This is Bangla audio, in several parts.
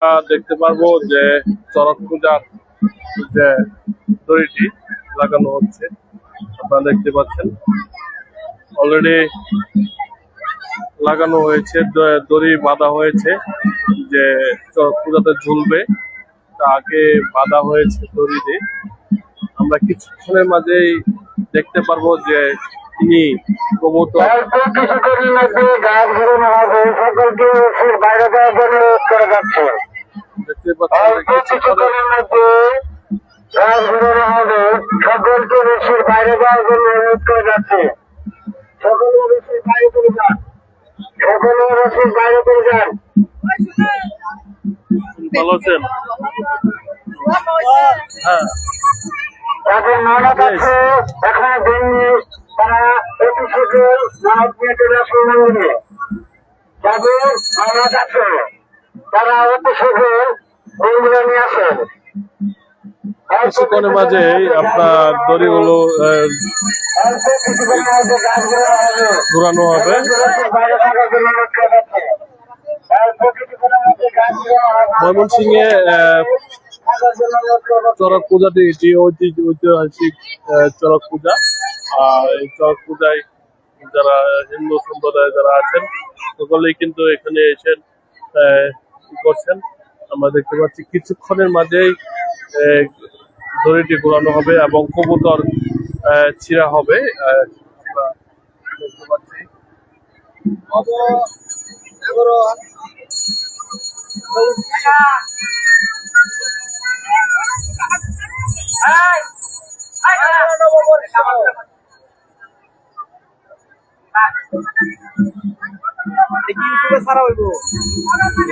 দেখতে পারবো যে চড়ক পূজার যে দড়িটি লাগানো হচ্ছে, আপনারা দেখতে পাচ্ছেন অলরেডি লাগানো হয়েছে, দড়ি বাঁধা হয়েছে যে চড়ক পূজাতে ঝুলবে, তাকে বাঁধা হয়েছে দড়ি দিয়ে। আমরা কিছুক্ষণের মাঝেই দেখতে পারবো যে তিনি কবুতর কিছুক্ষণের মধ্যে গাছ ঘুরানো হবে, সকলকে বাইরে দেওয়ার জন্য অনুরোধ করা যাচ্ছে। দেখতে পাচ্ছেন কিছুক্ষণের মধ্যে গাছ ঘুরানো হবে, সকলকে বেশির বাইরে দেওয়ার জন্য অনুরোধ করা যাচ্ছে। সকলে বেশির বাইরে করে যান, সকলে বেশির বাইরে করে যান। ভালো আছেন? হ্যাঁ, তাদের মানব আছে, এখানে দিল্লি তারা অতি শীঘ্র মানব নিয়ে চলে আসবে মন্দিরে। যাদের মানব আছে তারা অতি শীঘ্র মন্দিরে নিয়ে আসেন। কিছুক্ষণের মাঝে আপনার দড়িগুলো ঘুরানো হবে। ময়মনসিংহে চড়ক পূজাটি এটি ঐতিহাসিক চড়ক পূজা। আর এই চড়ক পূজায় যারা হিন্দু সম্প্রদায় যারা আছেন সকলেই কিন্তু এখানে এসে করছেন। আমরা দেখতে পাচ্ছি কিছুক্ষণের মাঝেই দড়িটি ঘোরানো হবে এবং কবুতর ছিঁড়া হবে। দেখতে পাচ্ছি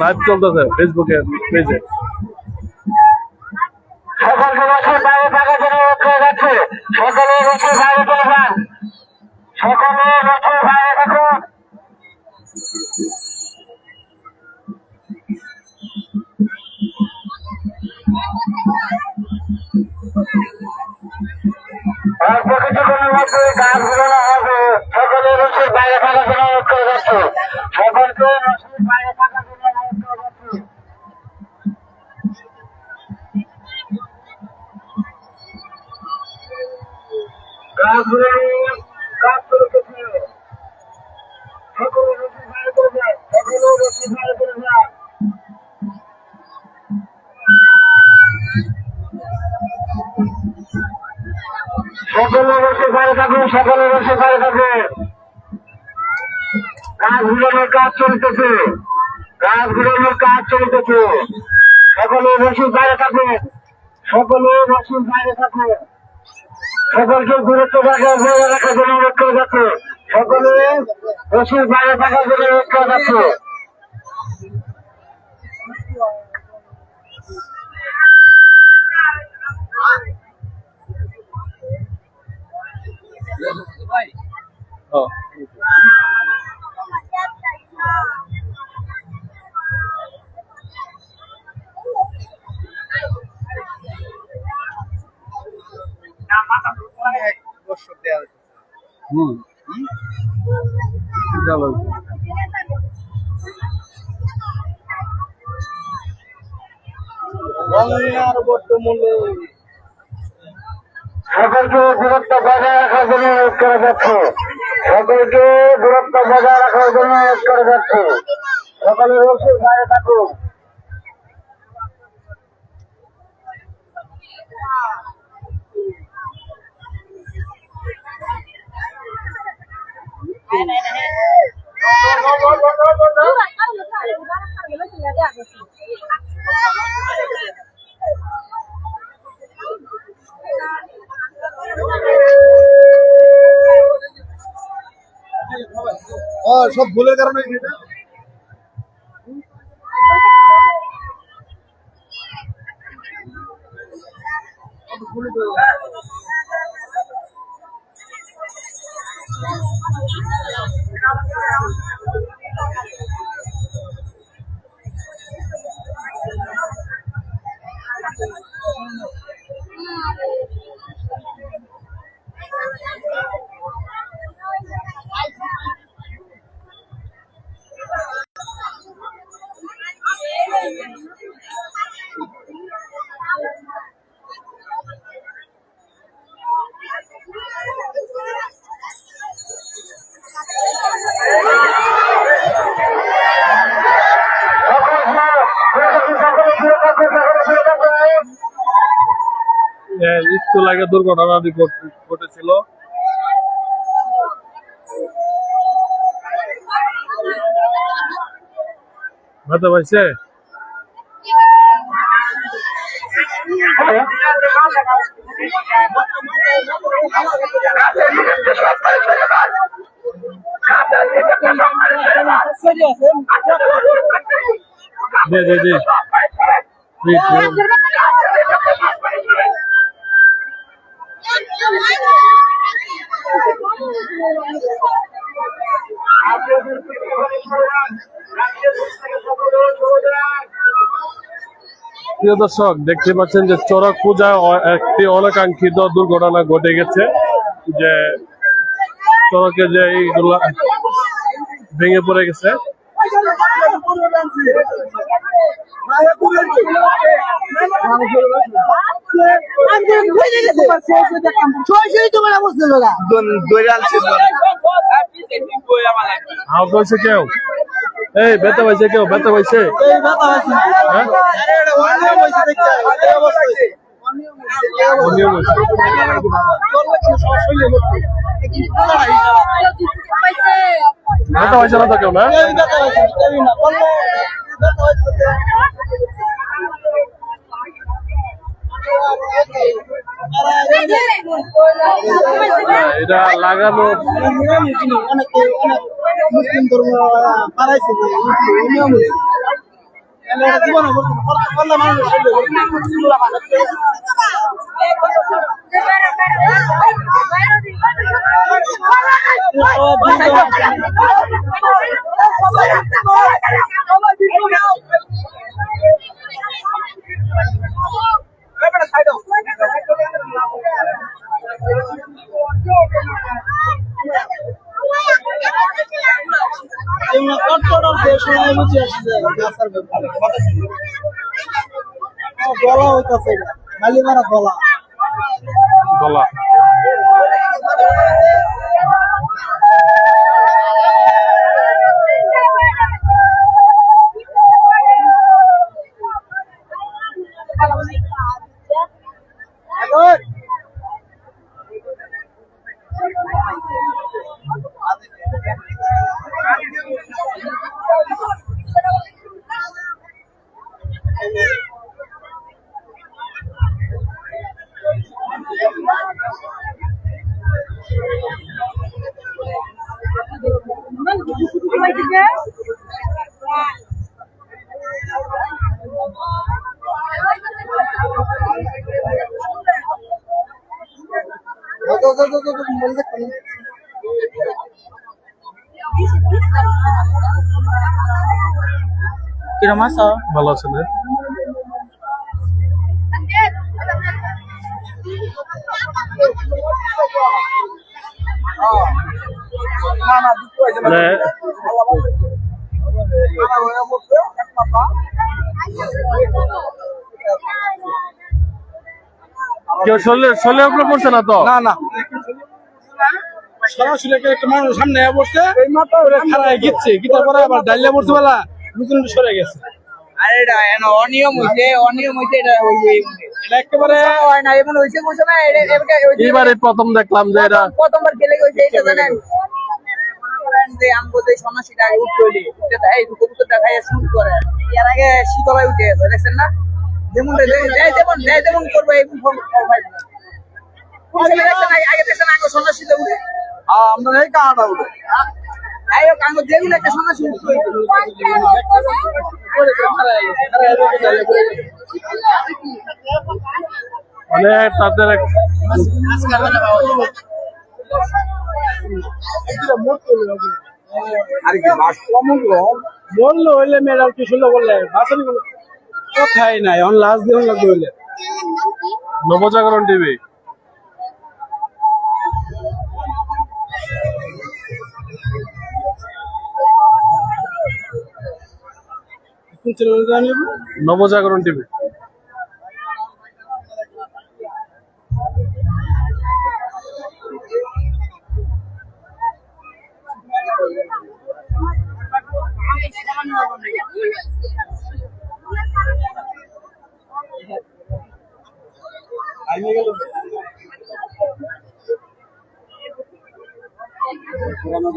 লাইভ চলতেছে ফেসবুকে পেজে। সকলকে বছর বাইরে থাকার জন্য অনুরোধ করা যাচ্ছে। সকলে বছর বাইরে চলে যান, সকলে বছর বাইরে থাকুন। অল্প কিছুক্ষণের মধ্যে গাছ ঘুরানো হবে, সকলে বছর বাইরে থাকার জন্য অনুরোধ করা যাচ্ছে। সকলকে বছর বাইরে থাকার জন্য অনুরোধ করা যাচ্ছে। গাছ ঘুরানো কাজ চলতেছে, সকলে বছর বাইরে করে যান, সকলে বছর বাইরে করে যান। সকলে বসে বাইরে থাকুন, সকলে বসে বাইরে থাকুন। গাছ ঘুরানোর কাজ চলতেছে, গাছ ঘুরানোর কাজ চলতেছে। সকলে বসে বাইরে থাকুন, সকলে বসে বাইরে থাকুন। সকলকে দূরত্ব বজায় রাখার জন্য অনুরোধ করা যাচ্ছে। সকলে বসে বাইরে থাকার জন্য অনুরোধ করা যাচ্ছে। সকলকে দূরত্ব বজায় রাখার জন্য অনুরোধ করা যাচ্ছে। সকলকে দূরত্ব বজায় রাখার জন্য অনুরোধ করা যাচ্ছে। সকলে রসুর বাইরে থাকুন। সব ভুলের কারণে একটু লাগে দুর্ঘটনাটি ঘটেছিল। ব্যথা পাইছে? দে দে দে প্রিয় দর্শক, দেখতে পাচ্ছেন যে চড়ক পূজায় একটি অনাকাঙ্ক্ষিত দুর্ঘটনা ঘটে গেছে, যে চড়কে যে এইগুলা ভেঙে পড়ে গেছে। কেউ এই ব্যথা পাইছে, কেউ ব্যথা পাইছে? হ্যাঁ? ব্যথা পাইছে না তো কেউ? না, এটা লাগানো মুসলিম ধর্ম পারাইছে জীবন গলা হইতেছে মালি মারা গলা গলা। কিরম আছো? ভালো আছে না? কেউ শোলে উপরে পড়ছে না তো? না না, সরাসরি একটা মানুষ সামনে পড়ছে, খারায় গিচ্ছে গিটার পরে আবার ডাইলে পড়ছে বেলা দুজন সরে গেছে। আরে এটা অনিয়ম হইছে এটা এটা একেবারে হয় না, এমন হইছে বলছে না। এবারে প্রথম দেখলাম যে এটা প্রথমবার গেলে হইছে এটা জানেন যে আমগো যে সন্ন্যাসীটা উঠতে হইলে উঠতে দেয় কবুতরটা খাইয়ে শুট করে, এর আগে শীতলায় উঠে গেছে, দেখছেন না? যেমন যেমন করবে আগে দেখছেন আগে সন্ন্যাসীটা উঠে, আমরা এই কাটা উঠে যেগুলো একটা সন্ন্যাসী উঠতে মানে তাদের বললো হইলে মেয়েরা কি শুনলো বললে বাসন কোথায় নাই অন লাস্ট দিয়ে লাগবে হইলে নবজাগরণ টিভি। নবজাগরণ টিভি। আইনে গেল পুরানো